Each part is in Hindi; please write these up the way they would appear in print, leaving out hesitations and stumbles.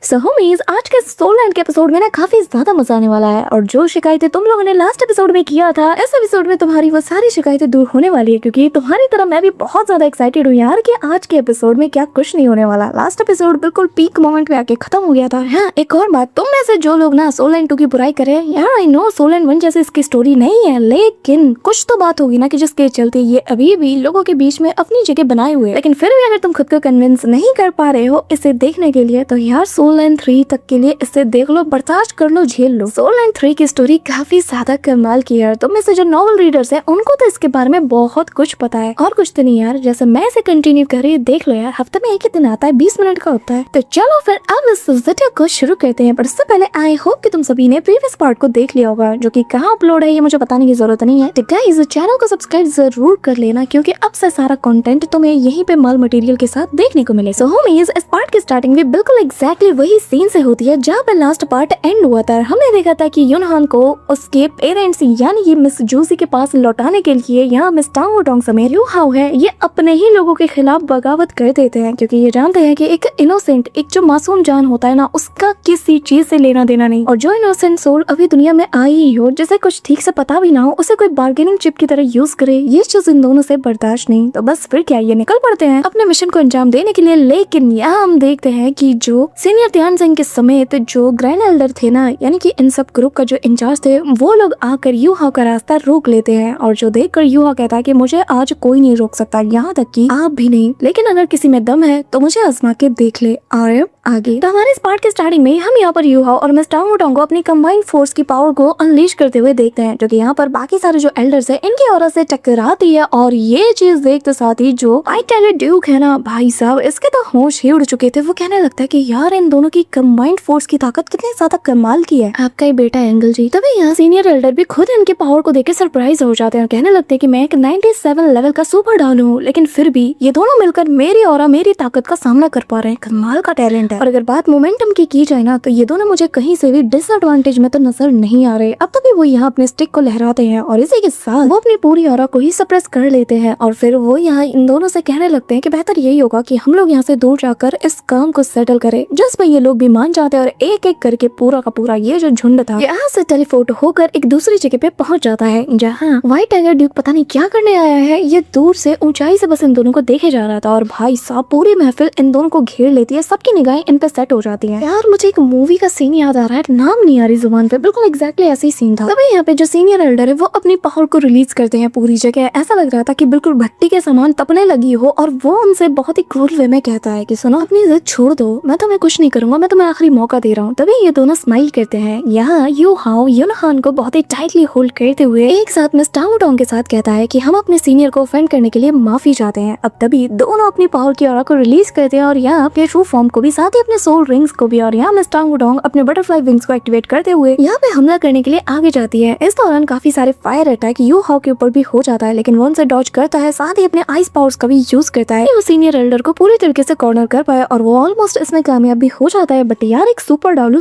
सो होमीज आज के सोल एंड के एपिसोड में ना काफी ज्यादा मजा आने वाला है। और जो शिकायतें तुम लोगों ने लास्ट एपिसोड में किया था, इस एपिसोड में तुम्हारी वो सारी शिकायतें दूर होने वाली है। क्योंकि तुम्हारी तरह मैं भी बहुत ज्यादा एक्साइटेड हूँ यार कि आज के एपिसोड में क्या कुछ नहीं होने वाला। लास्ट एपिसोड बिल्कुल पीक मोमेंट पे आके खत्म हो गया था। हाँ, एक और बात, तुम में से जो लोग ना सोल एंड 2 की बुराई करे, यार आई नो सोल एंड 1 जैसे इसकी स्टोरी नहीं है, लेकिन कुछ तो बात होगी ना कि जिसके चलते ये अभी भी लोगों के बीच में अपनी जगह बनाए हुए। लेकिन फिर भी अगर तुम खुद को कन्विंस नहीं कर पा रहे हो इसे देखने के लिए, तो यार सोल एंड 3 तक के लिए इसे देख लो, बर्दाश्त कर लो, झेल लो। सोल एंड 3 की स्टोरी काफी ज्यादा कमाल की है। तुम में से जो नॉवल रीडर्स हैं उनको तो इसके बारे में बहुत कुछ पता है, और कुछ तो नहीं यार। जैसे मैं इसे कंटिन्यू कर रही, देख लो यार, हफ्ते में एक ही दिन आता है, 20 मिनट का होता है। तो चलो फिर अब इस वीडियो को शुरू करते हैं। पर इससे पहले आई होप कि तुम सभी ने प्रीवियस पार्ट को देख लिया होगा, जो कि कहाँ अपलोड है ये मुझे बताने की जरूरत नहीं है। तो गाइस चैनल को सब्सक्राइब जरूर कर लेना, क्योंकि अब से सारा कंटेंट तुम्हें यहीं पे माल मटेरियल के साथ देखने को मिले। सो होमीज, इस पार्ट की स्टार्टिंग भी बिल्कुल एग्जैक्टली वही सीन से होती है जहाँ पे लास्ट पार्ट एंड हुआ था। हमने देखा था कि युनहान को उसके पेरेंट्स यानी कि मिस जूसी के पास लौटाने के लिए यहाँ मिस टांग वुडोंग समेत यू हाउ है, ये अपने ही लोगों के खिलाफ बगावत कर देते हैं, क्योंकि ये जानते हैं कि एक इनोसेंट, एक जो मासूम जान होता है ना, उसका किसी चीज से लेना देना नहीं। और जो इनोसेंट सोल अभी दुनिया में आई ही हो, जिसे कुछ ठीक से पता भी ना हो, उसे कोई बार्गेनिंग चिप की तरह यूज करे, ये चीज इन दोनों से बर्दाश्त नहीं। तो बस फिर क्या, ये निकल पड़ते हैं अपने मिशन को अंजाम देने के लिए। लेकिन यहाँ हम देखते हैं कि जो सीनियर ध्यान सिंह के समेत जो ग्रैंड एल्डर थे ना, यानी कि इन सब ग्रुप का जो इंचार्ज थे, वो लोग आकर यूहा का रास्ता रोक लेते हैं। और जो देखकर यूहा कहता है कि मुझे आज कोई नहीं रोक सकता, यहाँ तक कि आप भी नहीं, लेकिन अगर किसी में दम है तो मुझे आजमा के देख ले। और आगे तो हमारे इस पार्ट के स्टार्टिंग में हम यहाँ पर यूहा और मिस टांग वुडोंग को अपनी कंबाइंड फोर्स की पावर को अनलीश करते हुए देखते हैं, जो कि यहाँ पर बाकी सारे जो एल्डर्स है इनकी औरत से टकराती है। और ये चीज देखते साथ ही जो व्हाइट टाइगर ड्यूक है ना, भाई साहब इसके तो होश ही उड़ चुके थे। वो कहने लगता है कि यार इन दोनों की कंबाइंड फोर्स की ताकत कितनी ज्यादा कमाल की है, आपका ही बेटा एंगल जी। तभी यहाँ सीनियर एल्डर भी खुद इनके पावर को देख सरप्राइज हो जाते हैं और कहने लगते हैं कि मैं एक 97 लेवल का सुपर डॉल हूँ, लेकिन फिर भी ये दोनों मिलकर मेरी और मेरी ताकत का सामना कर पा रहे हैं। कमाल का टैलेंट है। और अगर बात मोमेंटम की जाए ना, तो ये दोनों मुझे कहीं से भी डिसएडवांटेज में तो नजर नहीं आ रहे। अब तभी वो यहाँ अपने स्टिक को लहराते हैं और इसी के साथ वो अपनी पूरी ऑरा को ही सप्रेस कर लेते हैं। और फिर वो यहाँ इन दोनों से कहने लगते हैं कि बेहतर यही होगा कि हम लोग यहाँ से दूर जाकर इस काम को सेटल करें। जिसमें ये लोग भी मान जाते हैं और एक एक करके पूरा का पूरा ये जो झुंड था यहाँ से टेलीपोर्ट होकर एक दूसरी जगह पे पहुंच जाता है, जहाँ व्हाइट टाइगर ड्यूक पता नहीं क्या करने आया है। ये दूर से ऊंचाई से बस इन दोनों को देखे जा रहा था और भाई साहब पूरी महफिल इन दोनों को घेर लेती है, सबकी निगाहें इन पे सेट हो जाती है। यार मुझे एक मूवी का सीन याद आ रहा है, नाम नहीं आ रही जुबान पे, बिल्कुल एग्जैक्टली ऐसे ही सीन था। तभी यहाँ पे जो सीनियर एल्डर है वो अपनी पावर को रिलीज करते हैं पूरी जगह। ऐसा लग रहा था कि बिल्कुल भट्टी के समान तपने लगी हो, और वो उनसे बहुत ही क्रूर वे में कहता है कि सुनो, अपनी जिद छोड़ दो, मैं तुम्हें कुछ नहीं करूंगा, मैं तुम्हें आखिरी मौका दे रहा हूँ। तभी ये दोनों स्माइल करते हैं। यहाँ यू हाउ युनहान को बहुत ही टाइटली होल्ड करते हुए एक साथ मिस टांग वुडोंग के साथ कहता है कि हम अपने सीनियर को ऑफेंड करने के लिए माफी चाहते हैं। अब तभी दोनों अपनी पावर की ऑरा को रिलीज करते हैं और यहाँ अपने ट्रू फॉर्म को भी, साथ ही अपने सोल रिंग्स को भी। और यहाँ मिस टांग वुडोंग अपने बटरफ्लाई विंग्स को एक्टिवेट करते हुए यहाँ पे हमला करने के लिए आगे जाती है। इस दौरान काफी सारे फायर अटैक यू हाउ के ऊपर भी हो जाता है, लेकिन वो उनसे डॉज करता है, साथ ही अपने आइस पावर्स का भी यूज करता है। वो सीनियर एल्डर को पूरी तरीके से कॉर्नर कर पाए और वो ऑलमोस्ट इसमें कामयाब भी हो जाता है। बट यार एक सुपर डालू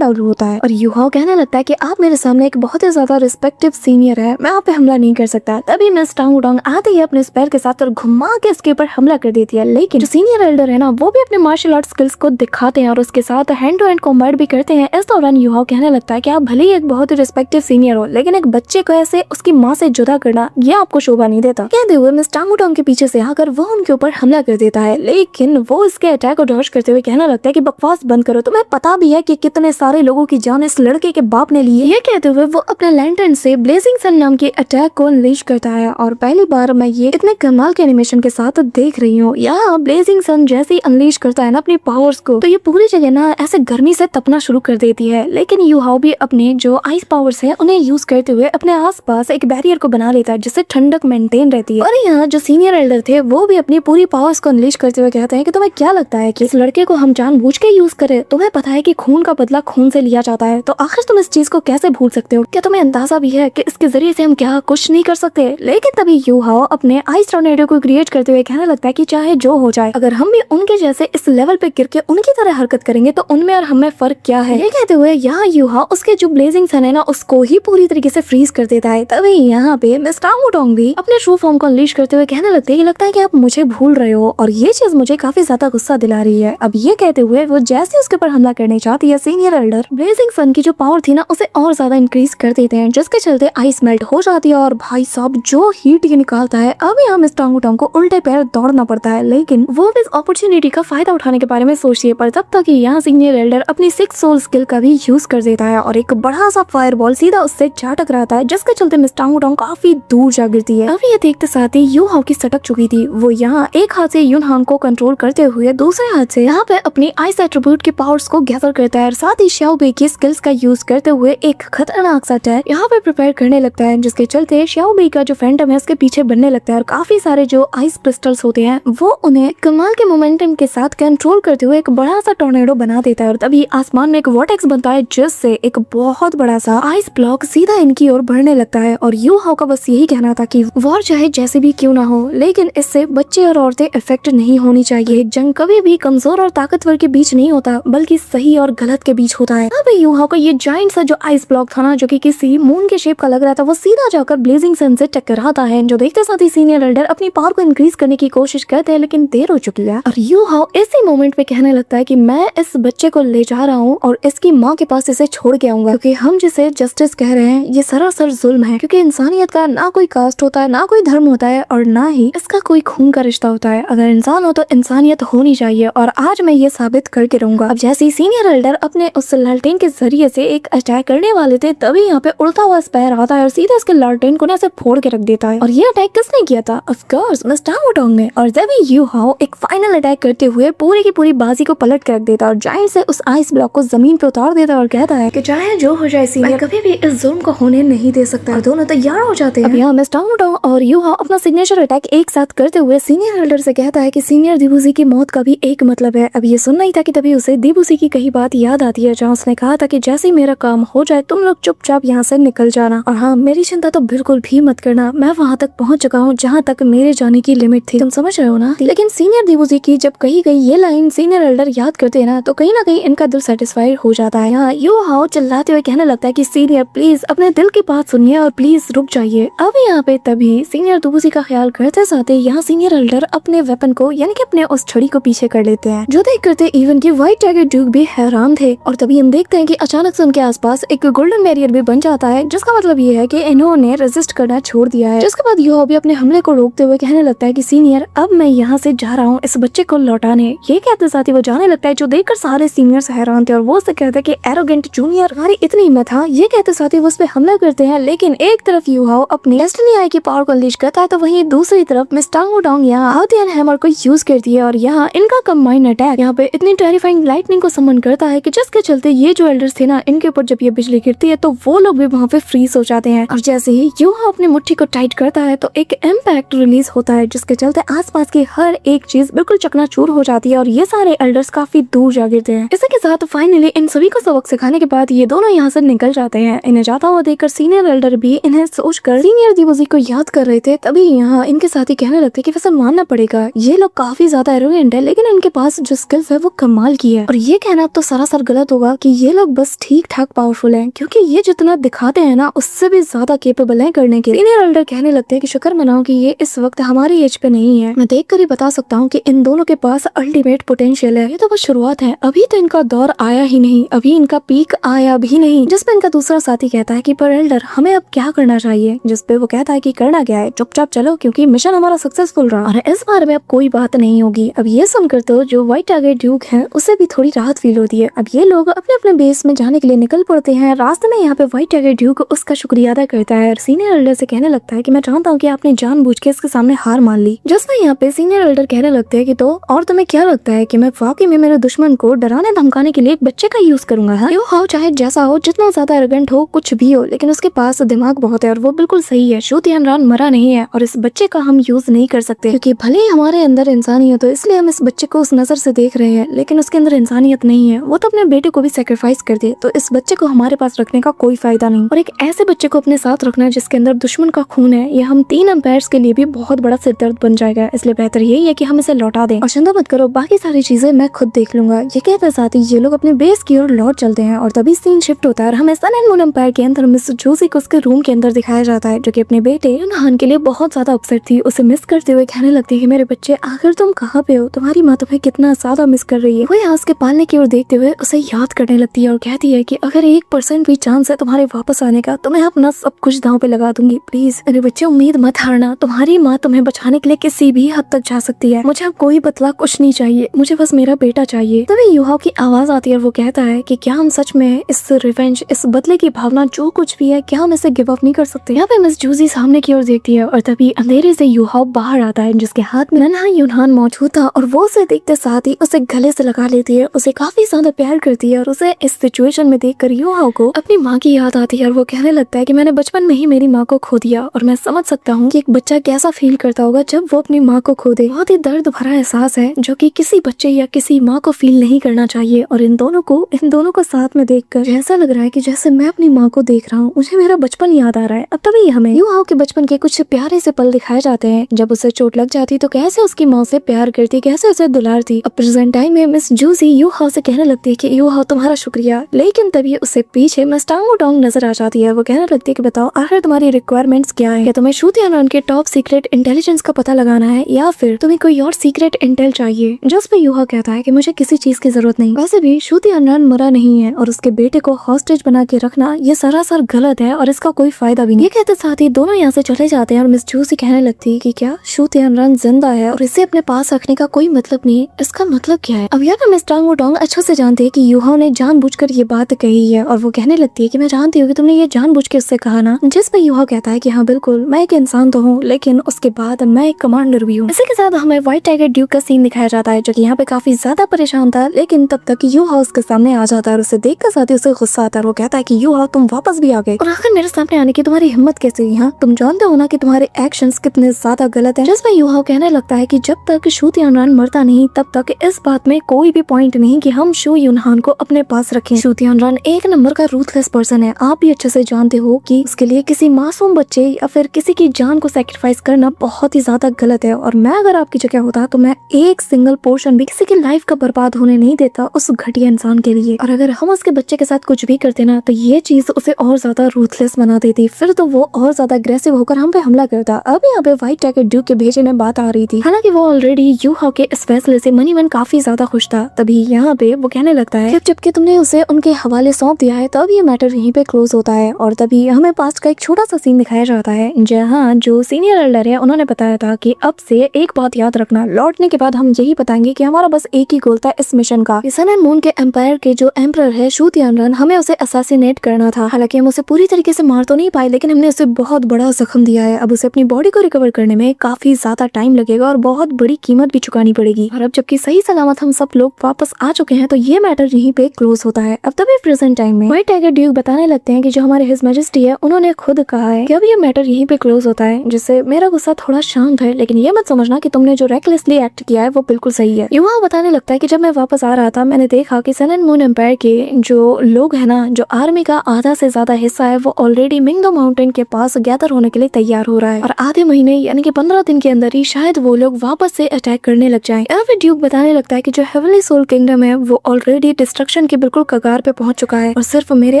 होता है और यू हाउ कहने लगता है कि आप मेरे सामने एक बहुत ही ज्यादा रिस्पेक्टिव सीनियर है, मैं आप पे हमला नहीं कर सकता। तभी मिस टांग वुडोंग आते ही अपने स्पेयर के साथ और घुमा के इसके ऊपर हमला कर देती है। लेकिन जो सीनियर एल्डर है ना, वो भी अपने मार्शल आर्ट स्किल्स को दिखाते हैं और उसके साथ हैंड टू हैंड कॉम्बैट भी करते हैं। इस दौरान यू हाउ कहने लगता है कि आप भले ही एक बहुत ही रिस्पेक्टिव सीनियर हो, लेकिन एक बच्चे को ऐसे उसकी माँ से जुदा करना ये आपको शोभा नहीं देता। कहते हुए मिस टांग वुडोंग के पीछे से आकर वो उनके ऊपर हमला कर देता है, लेकिन वो इसके अटैक को डॉज करते हुए कहने लगता है कि बकवास बंद करो, तुम्हें पता भी है कि कितने सारे लोगों की जान इस लड़के के बाप ने ली है। ये कहते हुए वो अपने लैंटर्न से ब्लेजिंग सन नाम के अटैक को अनलीश करता है। और पहली बार मैं ये इतने कमाल के एनिमेशन के साथ देख रही हूँ। यहाँ ब्लेजिंग सन जैसे ही अनलीश करता है ना अपनी पावर्स को, तो ये पूरी जगह ना ऐसे गर्मी से तपना शुरू कर देती है। लेकिन यू हाउ भी अपने जो आइस पावर्स है उन्हें यूज करते हुए अपने आसपास एक बैरियर को बना लेता है, जिससे ठंडक मेंटेन रहती है। और यहाँ जो सीनियर एल्डर थे वो भी अपनी पूरी पावर्स को अनलीश करते हुए कहते हैं कि तुम्हें क्या लगता है कि इस लड़के को हम जानबूझ के यूज करें? तुम्हें पता है कि खून का बदला खून से लिया जाता है, तो आखिर तुम इस चीज को कैसे भूल सकते हो? क्या तुम्हें अंदाजा भी है कि इसके जरिए से हम क्या कुछ नहीं कर सकते? लेकिन तभी यू हाउ अपने आइस टॉर्नेडो को क्रिएट करते हुए कहने लगता है कि चाहे जो हो जाए, अगर हम भी उनके जैसे इस लेवल पे गिर के उनके उनकी तरह हरकत करेंगे तो उनमें और हमें फर्क क्या है। ये कहते हुए यहाँ यूहा उसके जो ब्लेजिंग सन है ना उसको ही पूरी तरीके से फ्रीज कर देता है। तभी यहाँ पे मिस टांग वुडोंग भी अपने ट्रू फॉर्म को अनलीश करते हुए कहने लगते हैं कि लगता है कि आप मुझे भूल रहे हो और ये चीज मुझे काफी ज्यादा गुस्सा दिला रही है। अब ये कहते हुए वो जैसे उसके ऊपर हमला करने चाहती है, सीनियर एल्डर ब्लेजिंग सन की जो पावर थी ना उसे और ज्यादा इंक्रीज कर देते हैं, जिसके चलते आइस मेल्ट हो जाती है और भाई साहब जो हीट ये निकालता है। अब यहाँ मिस टांग वुडोंग को उल्टे पैर दौड़ना पड़ता है, लेकिन वो इस अपॉर्चुनिटी का फायदा उठाने के बारे में सोचती है। पर तब तक यहाँ सीनियर एल्डर अपनी 6 सोल स्किल का भी यूज कर देता है और एक बड़ा सा फायरबॉल सीधा उससे जा टकराता है, जिसके चलते मिस टांग वुडोंग काफी दूर जा गिरती है। अब ये देखते साथ ही यू हाओ की सटक चुकी थी। वो यहाँ एक हाथ से यून हांग को कंट्रोल करते हुए दूसरे हाथ से यहाँ पे अपनी आइस एट्रीब्यूट के पावर्स को गैदर करता है और साथ ही शाओ बी की स्किल्स का यूज करते हुए एक खतरनाक सा अटैक यहाँ पे प्रिपेयर करने लगता है, जिसके चलते शाओ बी का जो फैंटम है उसके पीछे बनने लगता है और काफी सारे जो आइस क्रिस्टल्स होते हैं वो उन्हें कमाल के मोमेंटम के साथ कंट्रोल करते हुए एक बड़ा सा टोर्नेडो बना देता है। और तभी आसमान में एक वॉर्टेक्स बनता है, जिससे एक बहुत बड़ा सा आइस ब्लॉक सीधा इनकी ओर बढ़ने लगता है। और यू हाओ का बस यही कहना था कि वॉर चाहे जैसे भी क्यों ना हो, लेकिन इससे बच्चे और औरतें इफेक्ट नहीं होनी चाहिए। जंग कभी भी कमजोर और ताकतवर के बीच नहीं होता, बल्कि सही और गलत के बीच होता है। अब यू हाओ का ये जाइंट सा जो आइस ब्लॉक था ना, जो कि किसी मून के शेप का लग रहा था, वो सीधा जाकर ब्लेजिंग सन से टकराता है। जो देखते साथ ही सीनियर एल्डर अपनी पावर को इंक्रीज करने की कोशिश करते हैं, लेकिन देर हो चुकी है। और यू हाओ इसी मोमेंट पे कहने लगता है कि मैं इस बच्चे को ले जा रहा हूँ और इसकी माँ के पास इसे छोड़ के आऊंगा, क्योंकि हम जिसे जस्टिस कह रहे हैं ये सरासर जुल्म है। क्योंकि इंसानियत का ना कोई कास्ट होता है, ना कोई धर्म होता है और ना ही इसका कोई खून का रिश्ता होता है। अगर इंसान हो तो इंसानियत होनी चाहिए और आज मैं ये साबित करके रहूंगा। अब जैसे ही सीनियर एल्डर अपने उस लालटेन के जरिए से एक अटैक करने वाले थे, तभी यहाँ पे उड़ता हुआ स्पैर आता है और सीधे इसके लालटेन को ना ऐसे फोड़ के रख देता है। और ये अटैक किसने किया था? ऑफ कोर्स मिस टांग वुडोंग ने। और तभी यू हाओ एक फाइनल अटैक करते हुए पूरी की पूरी बाजी को पलट कर रख देता है और जाइंट से उस आइस ब्लॉक को जमीन पर उतार देता है और कहता है कि चाहे जो हो जाए सीनियर, कभी भी इस जुल्म को होने नहीं दे सकता। और दोनों तैयार हो जाते हैं। अब यहाँ मिस टांग वुडोंग और यू हाओ अपना सिग्नेचर अटैक एक साथ करते हुए सीनियर एल्डर से कहता है कि सीनियर दिबुसी की मौत का भी एक मतलब है। अब ये सुनना ही था कि तभी उसे दिबुसी की कही बात याद आती है, जहाँ उसने कहा था कि जैसे ही मेरा काम हो जाए तुम लोग चुपचाप यहाँ से निकल जाना। और हाँ, मेरी चिंता तो बिल्कुल भी मत करना, मैं वहाँ तक पहुँच चुका हूँ जहाँ तक मेरे जाने की लिमिट थी। तुम समझ रहे हो ना? लेकिन सीनियर दिबुसी की जब कही गई ये लाइन सीनियर एल्डर याद करते हैं ना, तो कहीं ना कहीं इनका दिल सेटिस्फाइड हो जाता है। यहाँ यू हाओ चिल्लाते हुए कहने लगता है कि सीनियर प्लीज अपने दिल की बात सुनिए और प्लीज रुक जाइए। अब यहाँ पे तभी सीनियर दिबुसी का ख्याल करते साथ यहाँ सीनियर एल्डर अपने वेपन को यानी कि अपने उस छड़ी को पीछे कर लेते हैं, जो देख करते इवन की व्हाइट टाइगर ड्यूक भी हैरान थे। और तभी हम देखते हैं कि अचानक से उनके आसपास एक गोल्डन बैरियर भी बन जाता है, जिसका मतलब ये है कि इन्होंने रेजिस्ट करना छोड़ दिया है। जिसके बाद यू हाओ भी अपने हमले को रोकते हुए कहने लगता है कि सीनियर अब मैं यहाँ से जा रहा हूँ इस बच्चे को लौटाने। ये कहते साथ ही वो जाने लगता है, जो देखकर सारे सीनियर्स हैरान थे और वो उससे कहते हैं कि एरोगेंट जूनियर, हमारी इतनी हिम्मत था। ये कहते साथ ही वो उस पे हमला करते हैं, लेकिन एक तरफ यू हाओ अपनी डेस्टिनी आई की पावर को अनलीश करता है, तो वहीं दूसरी तरफ मिस टांग वुडोंग यहाँ हाउतियन हैमर को यूज करती है और यहाँ इनका कंबाइंड अटैक यहाँ पे इतनी टेरिफाइंग लाइटनिंग को समन करता है कि जिसके चलते ये जो एल्डर्स थे ना, इनके ऊपर जब ये बिजली गिरती है तो वो लोग भी वहाँ पे फ्रीज हो जाते हैं। और जैसे ही यू हाओ अपनी मुट्ठी को टाइट करता है तो एक इम्पैक्ट रिलीज होता है, जिसके चलते आसपास की हर एक चीज बिल्कुल चकनाचूर हो जाती है और ये सारे एल्डर्स काफी दूर जा गिरते हैं। इसी के साथ फाइनली इन सभी को सबक सिखाने के बाद ये दोनों यहाँ से निकल जाते हैं। इन्हें जाता हुआ देखकर सीनियर एल्डर भी इन्हें सोचकर सीनियर दिबुसी को याद कर रहे थे। तभी यहाँ इनके साथी कहने लगते कि वैसे मानना पड़ेगा ये लोग काफी ज्यादा एरोगेंट है, लेकिन इनके पास जो स्किल्स है वो कमाल की है। और ये कहना तो सरासर गलत होगा कि ये लोग बस ठीक ठाक पावरफुल हैं, क्योंकि ये जितना दिखाते हैं ना उससे भी ज्यादा केपेबल है करने के। सीनियर एल्डर कहने लगते हैं कि शुक्र मनाओ कि ये इस वक्त हमारी एज पे नहीं है। मैं देख कर ही बता सकता हूँ कि इन दोनों के पास अल्टीमेट पोटेंशियल है। ये तो बस शुरुआत है, अभी तो इनका दौर आया ही नहीं, अभी इनका पीक आया भी नहीं। जिसपे इनका दूसरा साथी कहता है कि पर एल्डर हमें अब क्या करना चाहिए? जिसपे वो कहता है कि करना क्या है, चुपचाप चलो क्योंकि मिशन हमारा सक्सेसफुल रहा और इस बार में अब कोई बात नहीं होगी। अब ये सुनकर तो जो व्हाइट टाइगर ड्यूक है उसे भी थोड़ी राहत फील होती है। अब ये लोग अपने अपने बेस में जाने के लिए निकल पड़ते हैं। रास्ते में यहाँ पे व्हाइट टाइगर ड्यूक उसका शुक्रिया अदा करता है और सीनियर एल्डर से कहने लगता है कि मैं चाहता हूँ कि आपने जानबूझ के इसके सामने हार मान ली। जिसमें यहाँ पे सीनियर एल्डर कहने लगते हैं कि तो और तुम्हें क्या लगता है कि मैं वाकई में मेरे दुश्मन को डराने धमकाने के लिए एक बच्चे का यूज करूंगा? हाँ, यू हाओ चाहे जैसा हो, जितना ज्यादा एरोगेंट हो, कुछ भी हो, लेकिन उसके पास दिमाग बहुत है और वो बिल्कुल सही है। शू तियानरान मरा नहीं है और इस बच्चे का हम यूज नहीं कर सकते, क्योंकि भले ही हमारे अंदर इंसानियत हो, इसलिए हम इस बच्चे को उस नजर से देख रहे हैं, लेकिन उसके अंदर इंसानियत नहीं है। वो तो अपने बेटे को भी सेक्रीफाइस कर दे, तो इस बच्चे को हमारे पास रखने का कोई फायदा नहीं। और एक ऐसे बच्चे को अपने साथ रखना जिसके अंदर दुश्मन का खून है, ये हम 3 एम्पायर्स के लिए भी बहुत बड़ा सिरदर्द बन जाएगा। इसलिए बेहतर यही है कि हम इसे लौटा दें। और चिंता मत करो, बाकी सारी चीजें मैं खुद देख लूंगा। ये कहते साथ ही ये लोग अपने बेस की ओर लौट चलते हैं और तभी सीन शिफ्ट होता है और हमें सन एंड मून एम्पायर के अंदर मिस जूसी को उसके रूम के अंदर दिखाया जाता है, जो कि अपने बेटे यूनहान के लिए बहुत ज्यादा अपसेट थी। उसे मिस करते हुए कहने लगती है कि मेरे बच्चे आखिर तुम कहाँ पे हो, तुम्हारी माँ तुम्हें कितना ज्यादा मिस कर रही है। वो यहाँ उसके पालने की ओर देखते हुए उसे याद करने लगती है और कहती है कि अगर 1% भी चांस है तुम्हारे वापस आने का तो मैं अपना सब कुछ दांव पे लगा दूंगी। प्लीज मेरे बच्चे उम्मीद मत हारना, तुम्हारी माँ तुम्हें बचाने के लिए किसी भी हद तक जा सकती है। मुझे अब कोई बदला कुछ नहीं चाहिए, मुझे बस मेरा बेटा चाहिए। तभी यूहाओ की आवाज आती है और वो कहता है कि क्या हम सच में इस रिवेंज, इस बदले की भावना जो कुछ भी है, क्या हम इसे गिव अप नहीं कर सकते। यहाँ पे मिस जूसी सामने की ओर देखती है और तभी अंधेरे से यूहाओ बाहर आता है जिसके हाथ में नन्हा यूनहान मौजूद था और वो उसे देखते साथ ही उसे गले से लगा लेती है, उसे काफी ज्यादा प्यार करती है और उसे इस सिचुएशन में देखकर यूहाओ को अपनी माँ की याद आती है और वो कहने लगता है कि मैंने बचपन में ही मेरी माँ को खो दिया और मैं समझ सकता हूँ कि एक बच्चा कैसा फील करता होगा जब वो अपनी माँ को खो दे। बहुत ही दर्द भरा एहसास है जो कि किसी बच्चे या किसी माँ को फील नहीं करना चाहिए और इन दोनों को साथ में देखकर ऐसा लग रहा है कि जैसे मैं अपनी माँ को देख रहा हूँ, मुझे मेरा बचपन याद आ रहा है। अब तभी हमें यूहाओ के बचपन के कुछ प्यारे से पल दिखाए जाते हैं, जब उसे चोट लग जाती तो कैसे उसकी माँ से प्यार करती, कैसे उसे दुलारती। अब प्रेजेंट टाइम में मिस जूसी यूहाओ से कहने लगती है कि यूहाओ तुम्हारा शुक्रिया, लेकिन तभी उसे पीछे मिस टांगो टोंग नजर आ जाती है। वो कहने लगती है कि बताओ आखिर तुम्हारी रिक्वायरमेंट्स क्या है, क्या तुम्हें शू तियानरान के टॉप सीक्रेट इंटेलिजेंस का पता लगाना है या फिर तुम्हें कोई और सीक्रेट इंटेल चाहिए। जिस पे यूहाओ कहता है कि मुझे किसी चीज की जरूरत नहीं, वैसे भी शू तियानरान मरा नहीं है और उसके बेटे को हॉस्टेज बना के रखना ये सरासर गलत है और इसका कोई फायदा भी नहीं। ये कहते साथ ही दोनों यहाँ से चले जाते हैं और मिस जूसी कहने लगती है कि क्या शू तियानरान जिंदा है और इसे अपने पास रखने का कोई मतलब नहीं, इसका मतलब क्या है। अब यहाँ मिस टांगो टोंग अच्छे से जानते है कि यूहाओ ने जानबूझकर ये बात कही है और वो कहने लगती है कि मैं जानती हूँ कि तुमने ये जानबूझ के उससे कहा ना। जिस पे यूहाओ कहता है कि हाँ बिल्कुल, मैं एक इंसान तो हूँ लेकिन उसके बाद मैं एक कमांडर भी हूँ। इसी के साथ हमें व्हाइट टाइगर ड्यूक का सीन दिखाया जाता है जो कि यहाँ पे काफी ज्यादा परेशान था, लेकिन तब तक यूहाओ उसके सामने आ जाता है और उसे देखकर साथ ही उसे गुस्सा आता है। वो कहता है कि यूहाओ तुम वापस भी आ गए और आखिर मेरे सामने आने की तुम्हारी हिम्मत कैसे हुई। हाँ तुम जानते हो ना कि तुम्हारे एक्शंस कितने ज्यादा गलत हैं। जिसमें यूहाओ कहने लगता है कि जब तक शू तियानरान मरता नहीं तब तक इस बात में कोई भी पॉइंट नहीं कि हम शू यूनहान को अपने पास रखें। शू तियानरान एक नंबर का रूथलेस पर्सन है, आप भी अच्छे से जानते हो कि उसके लिए किसी मासूम बच्चे या फिर किसी की जान को सैक्रिफाइस करना बहुत ही ज्यादा गलत है। और मैं अगर आपकी जगह होता तो मैं एक सिंगल पोर्शन भी किसी की लाइफ का बर्बाद होने नहीं देता उस घटिया इंसान के लिए। और अगर हम उसके बच्चे के साथ कुछ भी करते ना तो ये चीज उसे और ज्यादा रूथलेस बना देती, फिर तो वो और ज्यादा अग्रेसिव होकर हम पे हमला करता। अब यहाँ पे व्हाइट टाइगर ड्यूक के भेजे में बात आ रही थी, हालांकि वो ऑलरेडी यूहाओ के इस फैसले से मनी मन काफी ज्यादा खुश था। तभी यहाँ पे वो कहने लगता है जबकि तुमने उसे उनके हवाले सौंप दिया है तब ये मैटर यहीं पे क्लोज होता है। और तभी हमें पास्ट का एक छोटा सा सीन दिखाया जाता है जहाँ जो सीनियर एल्डर है उन्होंने बताया था कि अब से एक बात याद रखना, लौटने के बाद हम यही बताएंगे कि हमारा बस एक ही गोल था इस मिशन का। सन एंड मून के एम्पायर के जो एम्परर है शू तियानरान, हमें उसे असैसिनेट करना था। हालांकि हम उसे पूरी तरीके से मार तो नहीं पाए लेकिन हमने उसे बहुत बड़ा जख्म दिया है। अब उसे अपनी बॉडी को रिकवर करने में काफी ज्यादा टाइम लगेगा और बहुत बड़ी कीमत भी चुकानी पड़ेगी। और अब जबकि सही सलामत हम सब लोग वापस आ चुके हैं तो ये मैटर यहीं पे क्लोज होता है। अब तभी प्रेजेंट टाइम में व्हाइट टाइगर ड्यूक बताने लगते हैं कि जो हमारे हिज मैजेस्टी है उन्होंने खुद कहा है कि अब ये मैटर यहीं पे क्लोज होता है, जिससे मेरा गुस्सा थोड़ा शांत है। लेकिन ये मत समझना कि तुमने जो रेकलेसली एक्ट किया है वो बिल्कुल सही है। यूहाओ बताने लगता है कि जब मैं वापस आ रहा था मैंने देखा कि सन एंड मून एम्पायर के जो लोग है ना, जो आर्मी का आधा से ज्यादा हिस्सा है वो ऑलरेडी मिंगदो माउंटेन के पास गैदर होने के लिए तैयार हो रहा है और आधे महीने यानी कि 15 दिन के अंदर ही शायद वो लोग वापस से अटैक करने लग जाएं। फिर ड्यूक बताने लगता है कि जो हेवनली सोल किंगडम है वो ऑलरेडी डिस्ट्रक्शन के बिल्कुल कगार पे पहुंच चुका है और सिर्फ मेरे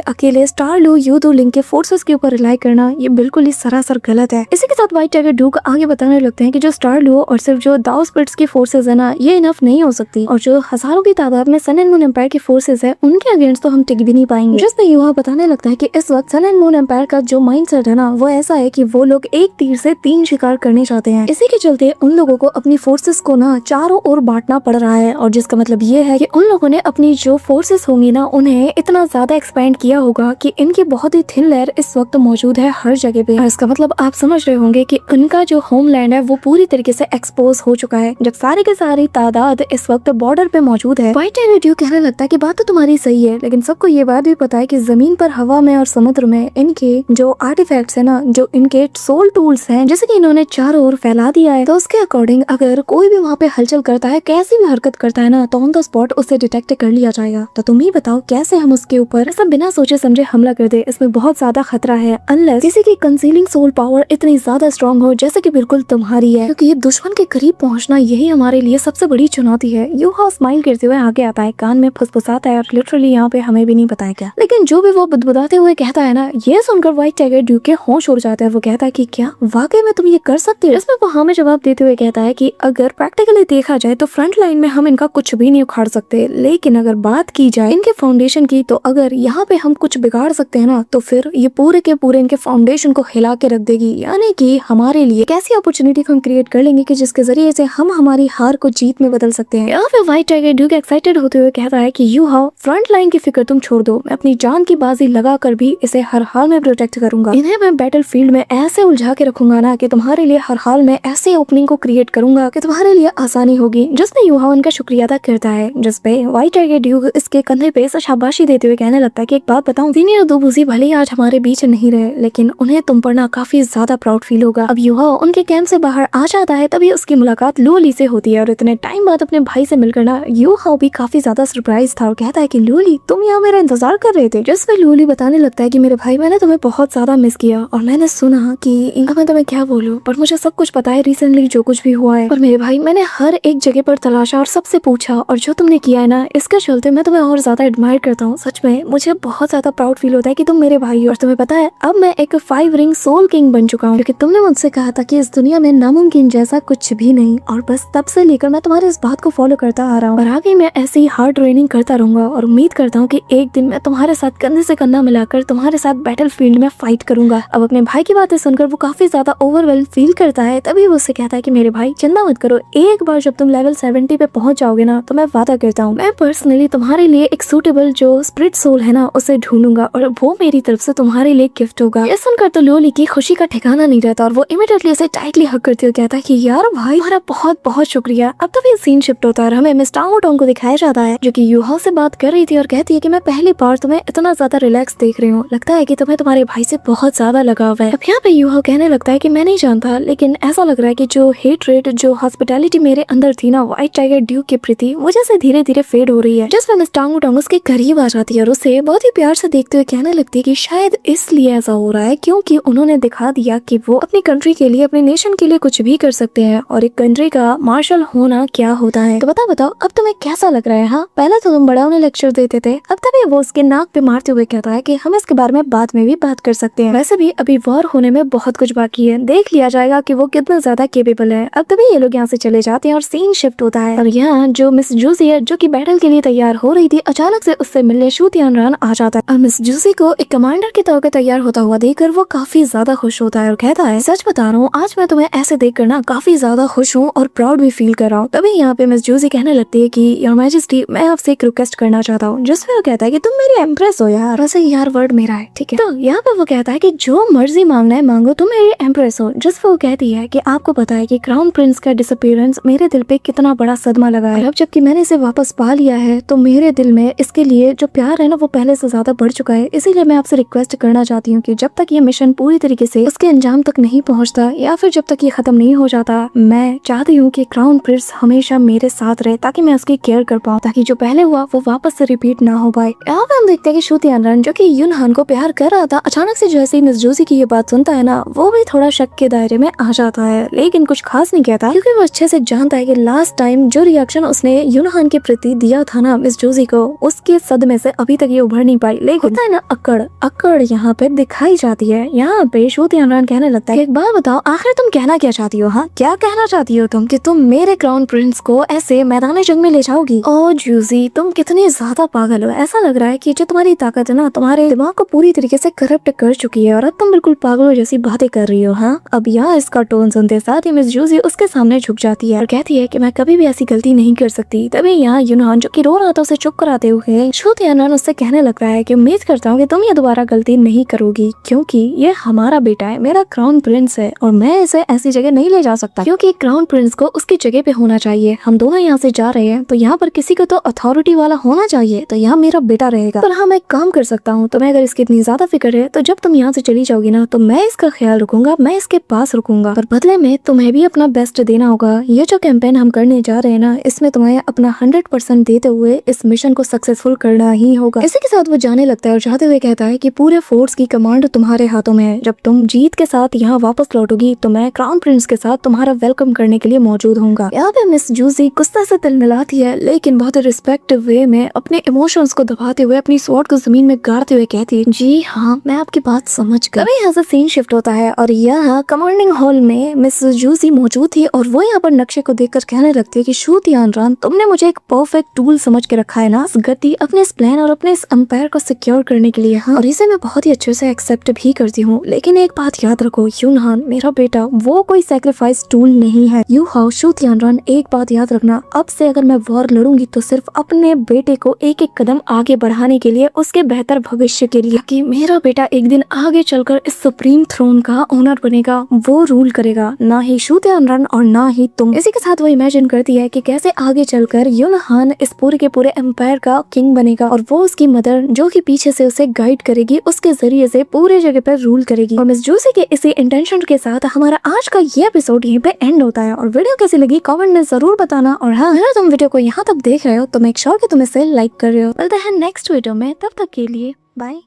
अकेले स्टार लू यूदो लिंक के फोर्सेस के ऊपर रिलाई करना ये बिल्कुल ही सरासर गलत है। इसी के साथ व्हाइट टाइगर ड्यूक आगे बताने लगते हैं कि जो स्टार लू और सिर्फ जो दाओ स्पिरिट्स की फोर्सेस है ना ये इनफ नहीं हो सकती और जो हजारों की तादाद में सन एंड मून एम्पायर की फोर्सेस है उनके अगेंस्ट तो हम टिक भी नहीं पाएंगे। जिसमें यूहाओ बताने लगता है कि इस वक्त सन एंड मून एम्पायर का जो माइंडसेट है ना वो ऐसा है कि वो लोग एक तीर से 3 शिकार करने चाहते हैं। इसी के चलते उन लोगों को अपनी फोर्सेस को ना चारों ओर बांटना पड़ रहा है और जिसका मतलब ये है कि उन लोगों ने अपनी जो फोर्सेस होंगी ना उन्हें इतना ज्यादा एक्सपेंड किया होगा कि इनकी बहुत ही थिन लेयर इस वक्त मौजूद है हर जगह पे। इसका मतलब आप समझ रहे होंगे कि उनका जो होमलैंड है वो पूरी तरीके से एक्सपोज हो चुका है, जब सारे के सारी तादाद इस वक्त बॉर्डर पे मौजूद है। व्हाइट टाइगर ड्यूक कहने लगता है कि बात तो तुम्हारी सही है लेकिन सबको ये बात भी पता है कि जमीन पर, हवा में और समुद्र में इनके जो आर्टिफैक्ट्स है ना, जो इनके सोल टूल्स हैं जैसे कि इन्होंने चारों ओर फैला दिया है, तो उसके अकॉर्डिंग अगर कोई भी वहाँ पे हलचल करता है, कैसी भी हरकत करता है ना तो ऑन द स्पॉट उसे डिटेक्ट कर लिया जाएगा। तो तुम ही बताओ कैसे हम उसके ऊपर ऐसा बिना सोचे समझे हमला कर दे। इसमें बहुत ज्यादा खतरा है अनलेस किसी की कंसीलिंग सोल पावर इतनी ज्यादा स्ट्रॉन्ग हो जैसे कि बिल्कुल तुम्हारी है, क्योंकि ये दुश्मन के करीब पहुंचना यही हमारे लिए सबसे बड़ी चुनौती है। यूहाओ स्माइल करते हुए आगे आता है, कान में फुसफुसाता है और लिटरली यहाँ पे हमें भी नहीं बताया क्या, लेकिन जो भी वो बुदबुदाते हुए कहता है ना, ये सुनकर व्हाइट टाइगर ड्यूक के होश उड़ जाता है। वो कहता है कि क्या वाकई में तुम ये कर सकते हो? इसमें वो हमें जवाब देते हुए कहता है कि अगर प्रैक्टिकली देखा जाए तो फ्रंट लाइन में हम इनका कुछ भी नहीं उखाड़ सकते, लेकिन अगर बात की जाए इनके फाउंडेशन की, तो अगर यहाँ पे हम कुछ बिगाड़ सकते हैं ना, तो फिर ये पूरे के पूरे इनके फाउंडेशन को हिला के रख देगी। यानी कि हमारे लिए कैसी अपॉर्चुनिटी को हम क्रिएट कर लेंगे कि जिसके जरिए से हम हमारी हार को जीत में बदल सकते हैं। यहाँ पे व्हाइट टाइगर ड्यूक एक्साइटेड होते हुए कहता है कि यूहाओ फ्रंट लाइन की फिक्र तुम छोड़ दो, मैं अपनी जान की बाजी लगा कर भी इसे हर हाल में प्रोटेक्ट करूंगा। इन्हें मैं बैटल फील्ड में ऐसे उलझा के रखूंगा ना कि तुम्हारे लिए हर हाल में ऐसे ओपनिंग को क्रिएट करूंगा कि तुम्हारे लिए आसानी होगी। जिसमें यूहाओ उनका शुक्रिया अदा करता है, जिसपे व्हाइट टाइगर ड्यूक इसके कंधे पे शाबाशी देते हुए कहने लगता है कि एक बात बताऊं, सीनियर दुबुजी भले ही आज हमारे बीच नहीं रहे, लेकिन उन्हें तुम पर ना काफी ज्यादा प्राउड फील होगा। अब यूहाओ उनके कैंप से बाहर आ जाता है, तभी उसकी मुलाकात लूली से होती है और इतने टाइम बाद अपने भाई से मिलकर ना यूहाओ भी काफी ज्यादा सरप्राइज था और कहता है कि लूली तुम यहाँ मेरा इंतजार कर रहे थे। जिसपे लूली बताने लगता है कि मेरे भाई मैंने तुम्हें बहुत ज्यादा मिस किया और मैंने सुना कि इनका मैं तुम्हें क्या बोलूं, पर मुझे सब कुछ पता है रिसेंटली जो कुछ भी हुआ है। पर मेरे भाई मैंने हर एक जगह पर तलाशा और सबसे पूछा, और जो तुमने किया है ना इसके चलते मैं तुम्हें और ज्यादा एडमायर करता हूँ। सच में मुझे बहुत ज्यादा प्राउड फील होता है कि तुम मेरे भाई हो। और तुम्हें पता है अब मैं एक 5 रिंग सोल किंग बन चुका हूँ, क्योंकि तुमने मुझसे कहा था कि इस दुनिया में नामुमकिन जैसा कुछ भी नहीं, और बस तब से लेकर मैं तुम्हारे इस बात को फॉलो करता आ रहा हूँ और आगे मैं ऐसी ही हार्ड ट्रेनिंग करता रहूंगा और उम्मीद करता हूँ कि एक दिन मैं तुम्हारे साथ कंधे से कंधा मिलाकर तुम्हारे साथ बैटल फील्ड में फाइट करूंगा। अब अपने भाई की बातें सुनकर वो काफी ज्यादा ओवरवेल्म फील करता है। तभी वो उससे कहता है कि मेरे भाई चिंता मत करो, एक बार जब तुम लेवल 70 पे पहुंच जाओगे ना, तो मैं वादा करता हूँ मैं पर्सनली तुम्हारे लिए एक सूटेबल जो स्पिरिट सोल है ना उसे ढूंढूंगा और वो मेरी तरफ से तुम्हारे लिए गिफ्ट होगा। ये सुनकर तो लोली की खुशी का ठिकाना नहीं रहता और वो इमीडिएटली उसे टाइटली हग करते हुए कहता है कि यार भाई तुम्हारा बहुत बहुत शुक्रिया। अब तो ये सीन शिफ्ट होता है, हमें मिस टांगो टोंग को दिखाया जाता है जो कि यूहाओ से बात कर रही थी और कहती है कि मैं पहली बार तुम्हें इतना ज्यादा रिलैक्स देख रही हूँ, लगता है कि तुम्हें तुम्हारे भाई से बहुत ज्यादा लगाव है। अब यहाँ पे यूहाओ कहने लगता है कि मैं नहीं जानता, लेकिन ऐसा लग रहा है कि जो हेटरेट जो हॉस्पिटैलिटी मेरे अंदर थी ना व्हाइट टाइगर ड्यूक के प्रति, वो जैसे धीरे धीरे फेड हो रही है। जिसमें मिस टांगो टोंग उसके करीब आ जाती है और उसे बहुत ही प्यार से देखते हुए कहने लगती है कि शायद इसलिए ऐसा हो रहा है क्योंकि उन्होंने दिखा दिया कि वो अपनी कंट्री के लिए अपने नेशन के लिए कुछ भी कर सकते हैं और एक कंट्री का मार्शल होना क्या होता है। तो बताओ अब तुम्हें कैसा लग रहा है? हाँ, पहले तो तुम बड़ा उन्हें लेक्चर देते थे, अब तभी वो उसके नाक पे मारते हुए कहता है कि हम इसके बारे में बाद में भी बात कर सकते हैं। वैसे भी अभी वॉर होने में बहुत कुछ बाकी है, देख लिया जाएगा कि वो कितना ज्यादा केपेबल है। अब तभी ये लोग यहाँ से चले जाते हैं और सीन शिफ्ट होता है और यहाँ जो मिस जूसी है जो कि बैटल के लिए तैयार हो रही थी, अचानक से उससे मिलने शू तियानरान आ जाता है और मिस जूसी को एक कमांडर के तौर पर तैयार होता हुआ देखकर वो काफी ज्यादा खुश होता है और कहता है सच बता रहा हूँ आज मैं तुम्हें ऐसे देख कर ना काफी ज्यादा खुश हूँ और प्राउड भी फील कर रहा हूँ। तभी यहाँ पे मिस जूसी कहने लगती है कि योर मैजेस्टी मैं आपसे एक रिक्वेस्ट करना चाहता हूँ। जिसमें वो कहता है कि तुम मेरी एम्प्रेस हो यार, वैसे यार वर्ड मेरा है ठीक है। तो यहाँ पे वो कहता है कि जो मर्जी मांगना है मांगो, तुम मेरी एम्प्रेस हो। जिसपे वो कहती है कि आपको पता है कि क्राउन प्रिंस का डिसअपीयरेंस मेरे दिल पे कितना बड़ा सदमा लगा है, अब जबकि मैंने इसे वापस पा लिया है तो मेरे दिल में इसके लिए जो प्यार है ना वो पहले से ज्यादा बढ़ चुका है। इसीलिए मैं आपसे रिक्वेस्ट करना चाहती हूँ कि जब तक ये मिशन पूरी तरीके से उसके अंजाम तक नहीं पहुँचता या फिर जब तक ये खत्म नहीं हो जाता, मैं चाहती हूँ कि क्राउन प्रिंस हमेशा मेरे साथ रहे ताकि मैं उसकी केयर कर पाऊँ, ताकि जो पहले हुआ वो वापस से रिपीट ना हो पाए। यहाँ पे हम देखते हैं कि शू तियानरान जो कि युन हान को प्यार कर रहा था, अचानक से जैसे ही मिस जूसी की ये बात सुनता है ना वो भी थोड़ा शक के दायरे में आ जाता है, लेकिन कुछ खास नहीं कहता क्योंकि वो अच्छे से जानता है कि लास्ट टाइम जो रिएक्शन उसने युन हान के प्रति दिया था ना मिस जूसी को, उसके सदमे से अभी तक ये उभर नहीं पाई। लेकिन होता है ना अकड़ यहाँ पे दिखाई जाती है। यहाँ पे शू तियानरान कहने लगता है एक बात बताओ आखिर तुम कहना क्या चाहती हो? हाँ, क्या कहना चाहती हो तुम कि तुम मेरे क्राउन प्रिंस को ऐसे मैदान जंग में ले जाओगी? ओ जूसी तुम कितनी ज्यादा पागल हो, ऐसा लग रहा है कि जो तुम्हारी ताकत है ना तुम्हारे दिमाग को पूरी तरीके से करप्ट कर चुकी है और अब तुम बिल्कुल पागलों जैसी बातें कर रही हो। हाँ, अब यहाँ इसका टोन सुनते साथ ही मिस जूसी उसके सामने झुक जाती है और कहती है कि मैं कभी भी ऐसी गलती नहीं कर सकती। तभी यहाँ युन हान जो कि रो रहा था उसे चुप कराते हुए शू तियानरान उससे कहने लग रहा है कि उम्मीद करता हूँ कि तुम ये दोबारा गलती नहीं करोगी क्योंकि ये हमारा बेटा है, मेरा क्राउन प्रिंस है और मैं इसे ऐसी जगह नहीं ले जा सकता क्योंकि क्राउन प्रिंस को उसकी जगह पे होना चाहिए। हम दोनों यहाँ से जा रहे हैं तो यहाँ पर किसी को तो अथॉरिटी वाला होना चाहिए, तो यहाँ मेरा बेटा रहेगा। पर हाँ, मैं काम कर सकता हूँ, तुम्हें अगर इसकी इतनी ज्यादा फिक्र है तो जब तुम यहाँ से चली जाओगी ना तो मैं इसका ख्याल रखूंगा, मैं इसके पास रुकूंगा, पर बदले में तुम्हें भी अपना बेस्ट देना होगा। ये जो कैंपेन हम करने जा रहे हैं ना इसमें तुम्हें अपना 100% देते हुए इस मिशन को सक्सेसफुल करना ही होगा। इसी के साथ वो जाने लगता है और जाते हुए कहता है कि पूरे फोर्स की कमांड तुम्हारे हाथों में है। जब तुम जीत के साथ यहाँ वापस लौटोगी तो मैं क्राउन प्रिंस के साथ तुम्हारा वेलकम करने के लिए मौजूद होऊंगा। यहाँ पे मिस जूसी गुस्सा से तिलमिलाती है, लेकिन बहुत रिस्पेक्टिव वे में अपने इमोशंस को दबाते हुए अपनी स्वॉर्ड को जमीन में गाड़ते हुए कहती है, जी हाँ, मैं आपकी बात समझ गई। तभी यहाँ से सीन शिफ्ट होता है और यहाँ कमांडिंग हॉल में मिस जूसी मौजूद थी और वो यहाँ पर नक्शे को देखकर कहने लगती है कि शू तियानरान, तुमने मुझे एक परफेक्ट टूल समझ के रखा है ना, इस गति, अपने इस प्लान और अपने इस एम्पायर को सिक्योर करने के लिए। हाँ, और इसे मैं बहुत ही अच्छे से एक्सेप्ट भी करती हूँ, लेकिन एक बात याद रखो यूनहान, मेरा बेटा वो कोई सैक्रिफाइस टूल नहीं है। यू हाउ शू तियानरान, एक बात याद रखना, अब से अगर मैं वॉर लड़ूंगी तो सिर्फ अपने बेटे को एक एक कदम आगे बढ़ाने के लिए, उसके बेहतर भविष्य के लिए, कि मेरा बेटा एक दिन आगे चलकर इस सुप्रीम थ्रोन का ओनर बनेगा, वो रूल करेगा, ना ही शू तियानरान और ना ही तुम। इसी के साथ वो इमेजिन करती है कि कैसे आगे चलकर यूनहान इस पूरे के पूरे एम्पायर का किंग बनेगा और वो उसकी मदर जो कि पीछे से उसे गाइड करेगी, उसके जरिए से पूरे जगह पर रूल करेगी। और मिस जूसी के इसी इंटेंशन के साथ हमारा आज का ये एपिसोड यहीं पे एंड होता है। और वीडियो कैसी लगी कमेंट में जरूर बताना। और हाँ, अगर तुम वीडियो को यहाँ तक देख रहे हो तो मेक श्योर कि तुम इसे लाइक कर रहे हो। मिलते हैं नेक्स्ट वीडियो में, तब तक के लिए बाय।